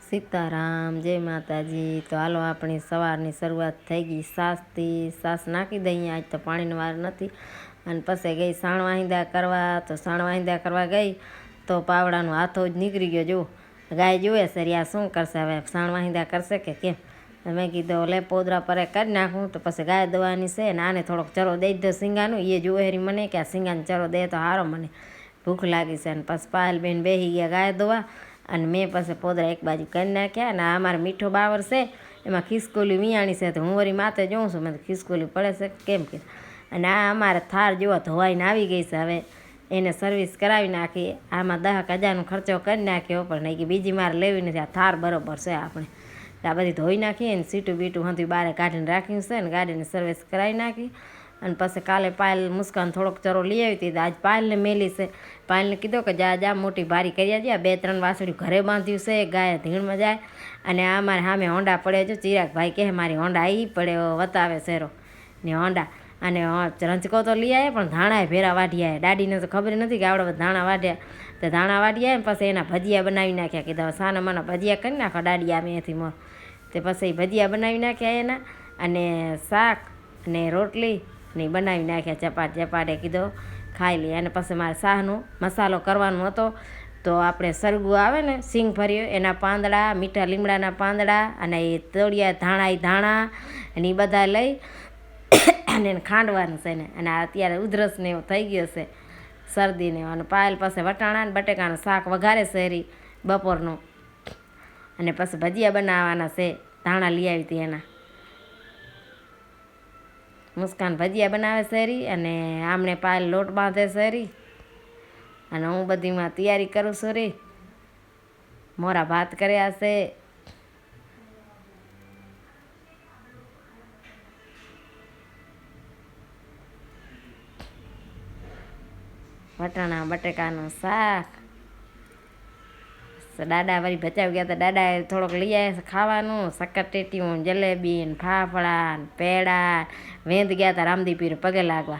સીતારામ, જય માતાજી। તો હાલો આપણી સવારની શરૂઆત થઈ ગઈ સાસથી। સાસ નાખી દઈએ, આજ તો પાણીની વાર નથી। અને પછી ગઈ સાણ વાહિંદા કરવા। તો સાણ વાહિંદા કરવા ગઈ તો પાવડાનો હાથો જ નીકળી ગયો। જો ગાય જુએ સરિયા શું કરશે, હવે સાણ વાહિંદા કરશે કે કેમ? મેં કીધું લે પોદરા પરે કરી નાખું। તો પછી ગાય દોવાની છે ને આને થોડોક ચરો દઈ દો સિંગાનું। એ જુએ હરી મને કે આ સિંગાને ચરો દે તો સારો, મને ભૂખ લાગી છે। અને પછી પાયલબેન બેસી ગયા ગાય દોવા, અને મેં પછી પોદરા એક બાજુ કરી નાખ્યા। અને આ અમારે મીઠો બાવર છે, એમાં ખિસકોલી વિયાણી છે। તો હું વળી માથે જોઉં છું, મેં તો ખિસકોલી પડે છે કેમ કે। અને આ અમારે થાર જેવો ધોવાઈને આવી ગઈ છે, હવે એને સર્વિસ કરાવી નાખી। આમાં 10,000નો ખર્ચો કરી નાખ્યો, પણ નહીં કે બીજી મારે લેવી નથી, આ થાર બરોબર છે આપણે। આ બધી ધોઈ નાખી અને સીટું બીટું હતી બહાર કાઢીને રાખ્યું છે, ને ગાડીની સર્વિસ કરાવી નાખી। અને પછી કાલે પાયલ મુસ્કાન થોડોક ચરો લઈ આવી હતી, આજ પાયલને મેલી છે। પાયલને કીધું કે જા મોટી ભારી કરી આવજે, 2-3 વાસળીઓ ઘરે બાંધ્યું છે, ગાય ધીણમાં જાય। અને આ અમારે સામે હોંડા પડે, જો ચિરાગભાઈ કહે મારી હોંડા આવી પડે, વતાવે શેરો ને હોંડા। અને રંચકો તો લઈ આવ્યા, પણ ધાણા ભેરા વાઢી આવ્યા। દાડીને તો ખબર નથી કે આવડે ધાણા વાઢ્યા, તો ધાણા વાઢી આવ્યા। પછી એના ભજીયા બનાવી નાખ્યા, કીધા સાના માના ભજીયા કરી નાખો દાડી આવે એથી મોં। તે પછી ભજીયા બનાવી નાખ્યા એના, અને શાક અને રોટલી ને બનાવી નાખ્યા। ચપાટે કીધો ખાઈ લે। અને પછી મારે શાહનો મસાલો કરવાનો હતો, તો આપણે સરગું આવે ને સિંગ ભર્યો, એના પાંદડા, મીઠા લીમડાના પાંદડા, અને એ તળિયા ધાણા અને એ બધા લઈ અને એને ખાંડવાનું છે ને। અને અત્યારે ઉધરસને એવું થઈ ગયો છે, શરદીને। અને પાયલ પાસે વટાણા ને બટેકાનું શાક વઘારે શેરી બપોરનું, અને પછી ભજીયા બનાવવાના છે, ધાણા લઈ આવી હતી એના। મુસ્કાન ભજીયા બનાવે શેરી, અને આમને પાયલ લોટ બાંધે શેરી, અને હું બધીમાં તૈયારી કરું છું રી। મોરા ભાત કર્યા છે, વટાણા બટેકાનું શાક। દાદા વળી બચાવી ગયા હતા, દાદાએ થોડોક લઈ આવ્યા ખાવાનું, શક્કરટેટીયું, જલેબી ને ફાફડા ને પેડા। વેંદ ગયા હતા રામદીપીર પગે લાગવા।